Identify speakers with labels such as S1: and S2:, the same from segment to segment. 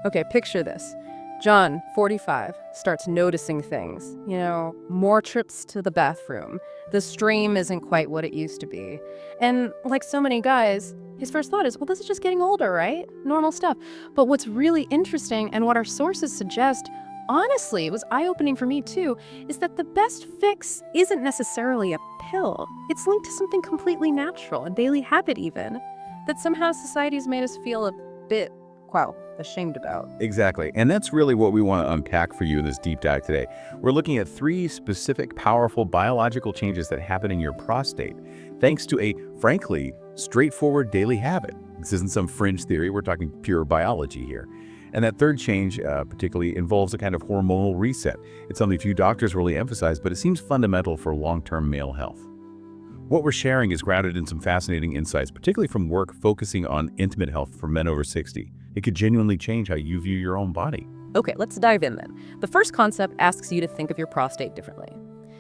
S1: Okay, picture this. John, 45, starts noticing things. More trips to the bathroom. The stream isn't quite what it used to be. And like so many guys, his first thought is, well, this is just getting older, right? Normal stuff. But what's really interesting, and what our sources suggest, honestly, it was eye-opening for me too, is that the best fix isn't necessarily a pill. It's linked to something completely natural, a daily habit even, that somehow society's made us feel a bit, ashamed about.
S2: Exactly. And that's really what we want to unpack for you in this deep dive today. We're looking at 3 specific, powerful biological changes that happen in your prostate, thanks to a, frankly, straightforward daily habit. This isn't some fringe theory. We're talking pure biology here. And that third change particularly involves a kind of hormonal reset. It's something few doctors really emphasize, but it seems fundamental for long-term male health. What we're sharing is grounded in some fascinating insights, particularly from work focusing on intimate health for men over 60. It could genuinely change how you view your own body.
S1: Okay, let's dive in then. The first concept asks you to think of your prostate differently.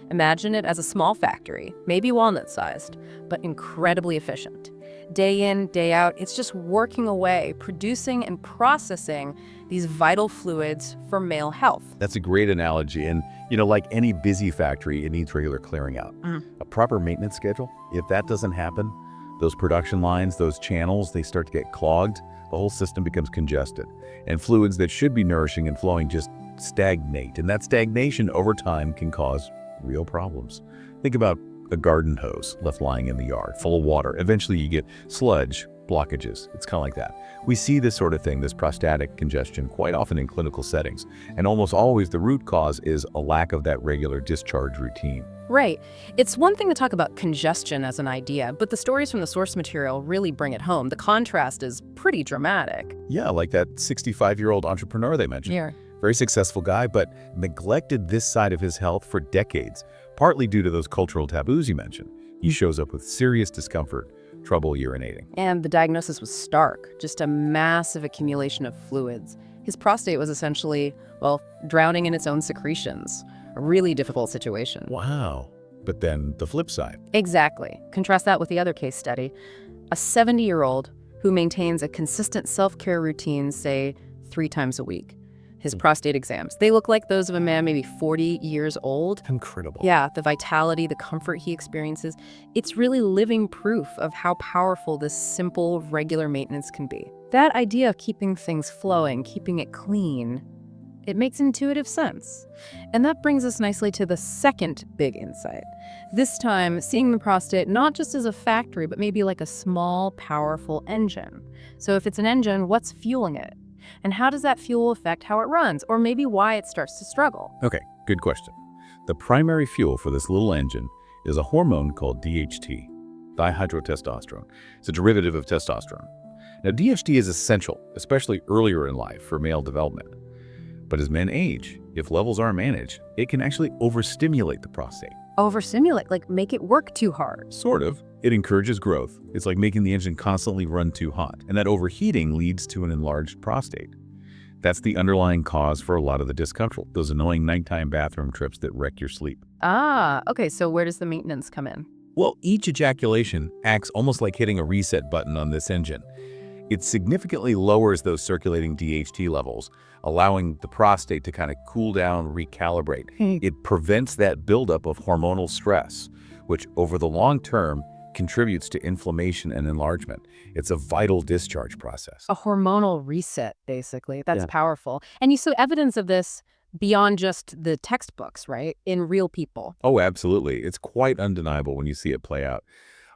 S1: Imagine it as a small factory, maybe walnut-sized, but incredibly efficient. Day in, day out, it's just working away, producing and processing these vital fluids for male health.
S2: That's a great analogy. And, like any busy factory, it needs regular clearing out. A proper maintenance schedule, if that doesn't happen, those production lines, those channels, they start to get clogged. The whole system becomes congested. And fluids that should be nourishing and flowing just stagnate. And that stagnation over time can cause real problems. Think about a garden hose left lying in the yard, full of water. Eventually you get sludge, blockages. It's kind of like that. We see this sort of thing, this prostatic congestion, quite often in clinical settings. And almost always the root cause is a lack of that regular discharge routine.
S1: Right. It's one thing to talk about congestion as an idea, but the stories from the source material really bring it home. The contrast is pretty dramatic.
S2: Yeah, like that 65-year-old entrepreneur they mentioned.
S1: Yeah.
S2: Very successful guy, but neglected this side of his health for decades, partly due to those cultural taboos you mentioned. He shows up with serious discomfort, trouble urinating.
S1: And the diagnosis was stark, just a massive accumulation of fluids. His prostate was essentially, drowning in its own secretions. A really difficult situation.
S2: Wow. But then the flip side.
S1: Exactly. Contrast that with the other case study. A 70-year-old who maintains a consistent self-care routine, say 3 times a week. His prostate exams, they look like those of a man maybe 40 years old.
S2: Incredible.
S1: Yeah, the vitality, the comfort he experiences, it's really living proof of how powerful this simple, regular maintenance can be. That idea of keeping things flowing, keeping it clean, it makes intuitive sense. And that brings us nicely to the second big insight. This time, seeing the prostate not just as a factory, but maybe like a small, powerful engine. So if it's an engine, what's fueling it? And how does that fuel affect how it runs? Or maybe why it starts to struggle?
S2: Okay, good question. The primary fuel for this little engine is a hormone called DHT, dihydrotestosterone. It's a derivative of testosterone. Now, DHT is essential, especially earlier in life, for male development. But as men age, if levels aren't managed, it can actually overstimulate the prostate.
S1: Overstimulate, like make it work too hard.
S2: Sort of. It encourages growth. It's like making the engine constantly run too hot. And that overheating leads to an enlarged prostate. That's the underlying cause for a lot of the discomfort, those annoying nighttime bathroom trips that wreck your sleep.
S1: Okay, so where does the maintenance come in?
S2: Well, each ejaculation acts almost like hitting a reset button on this engine. It significantly lowers those circulating DHT levels, allowing the prostate to kind of cool down, recalibrate. It prevents that buildup of hormonal stress, which over the long term contributes to inflammation and enlargement. It's a vital discharge process.
S1: A hormonal reset, basically. That's powerful. And you saw evidence of this beyond just the textbooks, right? In real people.
S2: Oh, absolutely. It's quite undeniable when you see it play out.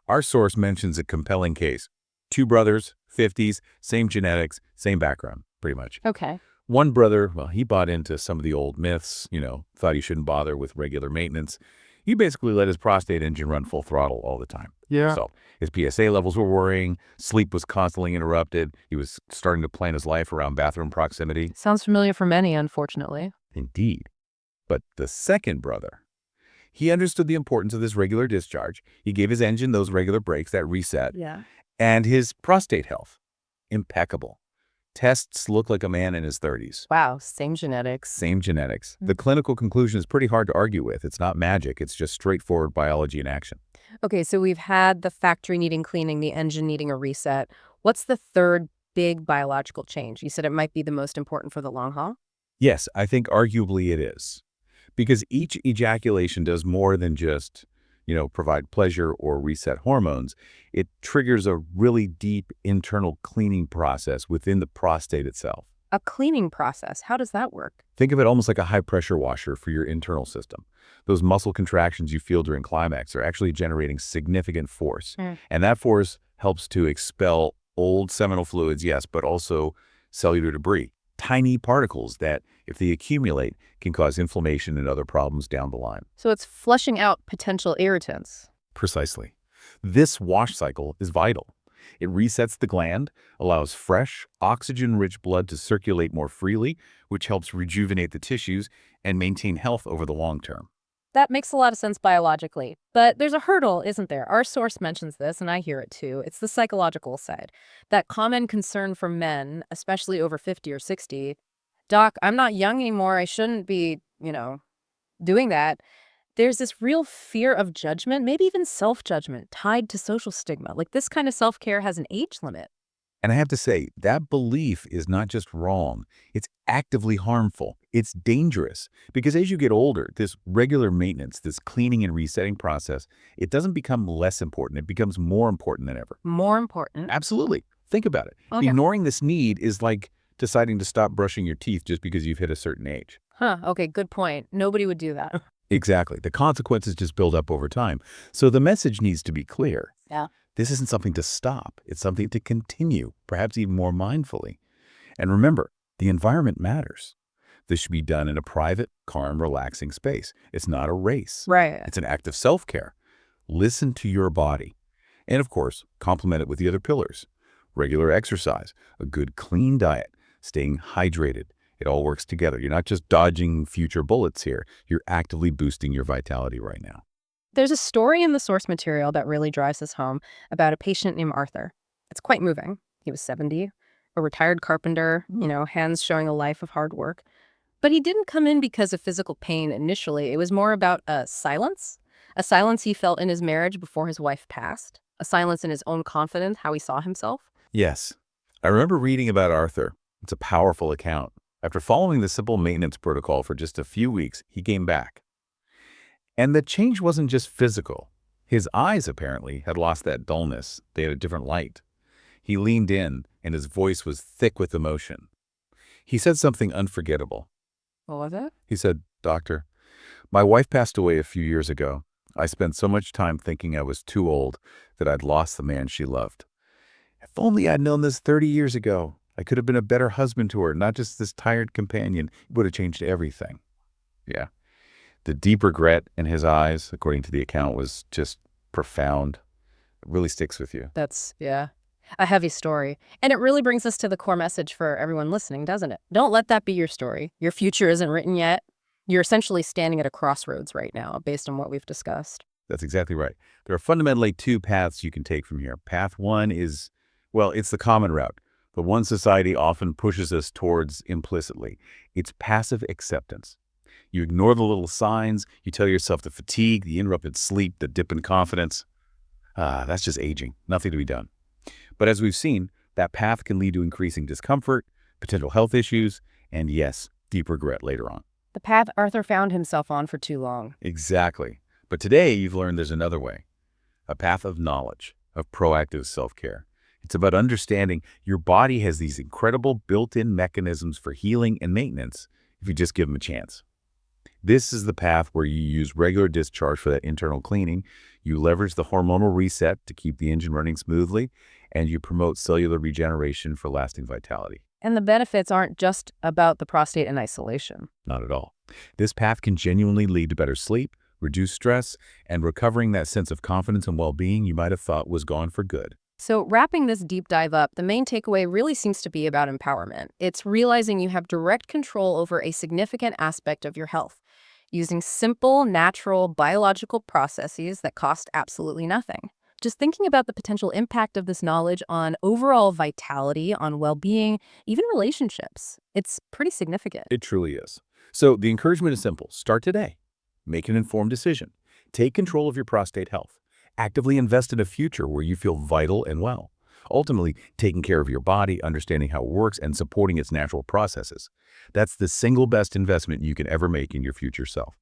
S2: Our source mentions a compelling case. 2 brothers, 50s, same genetics, same background, pretty much.
S1: Okay.
S2: One brother, he bought into some of the old myths, thought he shouldn't bother with regular maintenance. He basically let his prostate engine run full throttle all the time.
S3: Yeah.
S2: So his PSA levels were worrying, sleep was constantly interrupted. He was starting to plan his life around bathroom proximity.
S1: Sounds familiar for many, unfortunately.
S2: Indeed. But the second brother, he understood the importance of this regular discharge. He gave his engine those regular breaks, that reset.
S1: Yeah.
S2: And his prostate health, impeccable. Tests look like a man in his 30s.
S1: Wow, same genetics.
S2: Same genetics. The clinical conclusion is pretty hard to argue with. It's not magic. It's just straightforward biology in action.
S1: Okay, so we've had the factory needing cleaning, the engine needing a reset. What's the third big biological change. You said it might be the most important for the long haul?
S2: Yes, I think arguably it is. Because each ejaculation does more than just, provide pleasure or reset hormones. It triggers a really deep internal cleaning process within the prostate itself.
S1: A cleaning process. How does that work?
S2: Think of it almost like a high-pressure washer for your internal system. Those muscle contractions you feel during climax are actually generating significant force. And that force helps to expel old seminal fluids, yes, but also cellular debris. Tiny particles that, if they accumulate, can cause inflammation and other problems down the line.
S1: So it's flushing out potential irritants.
S2: Precisely. This wash cycle is vital. It resets the gland, allows fresh, oxygen-rich blood to circulate more freely, which helps rejuvenate the tissues and maintain health over the long term.
S1: That makes a lot of sense biologically. But there's a hurdle, isn't there? Our source mentions this, and I hear it too. It's the psychological side. That common concern for men, especially over 50 or 60, Doc, I'm not young anymore. I shouldn't be, doing that. There's this real fear of judgment, maybe even self-judgment, tied to social stigma. Like this kind of self-care has an age limit.
S2: And I have to say, that belief is not just wrong, it's actively harmful. It's dangerous because as you get older, this regular maintenance, this cleaning and resetting process, it doesn't become less important. It becomes more important than ever.
S1: More important?
S2: Absolutely. Think about it.
S1: Okay.
S2: Ignoring this need is like deciding to stop brushing your teeth just because you've hit a certain age.
S1: Okay, good point. Nobody would do that.
S2: Exactly. The consequences just build up over time. So the message needs to be clear.
S1: Yeah.
S2: This isn't something to stop. It's something to continue, perhaps even more mindfully. And remember, the environment matters. This should be done in a private, calm, relaxing space. It's not a race.
S1: Right.
S2: It's an act of self-care. Listen to your body. And of course, complement it with the other pillars. Regular exercise, a good clean diet, staying hydrated. It all works together. You're not just dodging future bullets here. You're actively boosting your vitality right now.
S1: There's a story in the source material that really drives this home about a patient named Arthur. It's quite moving. He was 70, a retired carpenter, hands showing a life of hard work. But he didn't come in because of physical pain initially. It was more about a silence he felt in his marriage before his wife passed, a silence in his own confidence, how he saw himself.
S2: Yes. I remember reading about Arthur. It's a powerful account. After following the simple maintenance protocol for just a few weeks, he came back. And the change wasn't just physical. His eyes, apparently, had lost that dullness. They had a different light. He leaned in, and his voice was thick with emotion. He said something unforgettable.
S1: What was it?
S2: He said, "Doctor, my wife passed away a few years ago. I spent so much time thinking I was too old, that I'd lost the man she loved. If only I'd known this 30 years ago, I could have been a better husband to her, not just this tired companion. It would have changed everything." Yeah. The deep regret in his eyes, according to the account, was just profound. It really sticks with you.
S1: That's, a heavy story. And it really brings us to the core message for everyone listening, doesn't it? Don't let that be your story. Your future isn't written yet. You're essentially standing at a crossroads right now, based on what we've discussed.
S2: That's exactly right. There are fundamentally two paths you can take from here. Path one is, it's the common route, the one society often pushes us towards implicitly. It's passive acceptance. You ignore the little signs. You tell yourself the fatigue, the interrupted sleep, the dip in confidence. That's just aging. Nothing to be done. But as we've seen, that path can lead to increasing discomfort, potential health issues, and yes, deep regret later on.
S1: The path Arthur found himself on for too long.
S2: Exactly. But today you've learned there's another way. A path of knowledge, of proactive self-care. It's about understanding your body has these incredible built-in mechanisms for healing and maintenance if you just give them a chance. This is the path where you use regular discharge for that internal cleaning, you leverage the hormonal reset to keep the engine running smoothly, and you promote cellular regeneration for lasting vitality.
S1: And the benefits aren't just about the prostate in isolation.
S2: Not at all. This path can genuinely lead to better sleep, reduce stress, and recovering that sense of confidence and well-being you might have thought was gone for good.
S1: So wrapping this deep dive up, the main takeaway really seems to be about empowerment. It's realizing you have direct control over a significant aspect of your health, using simple, natural, biological processes that cost absolutely nothing. Just thinking about the potential impact of this knowledge on overall vitality, on well-being, even relationships, it's pretty significant.
S2: It truly is. So the encouragement is simple. Start today. Make an informed decision. Take control of your prostate health. Actively invest in a future where you feel vital and well. Ultimately, taking care of your body, understanding how it works, and supporting its natural processes. That's the single best investment you can ever make in your future self.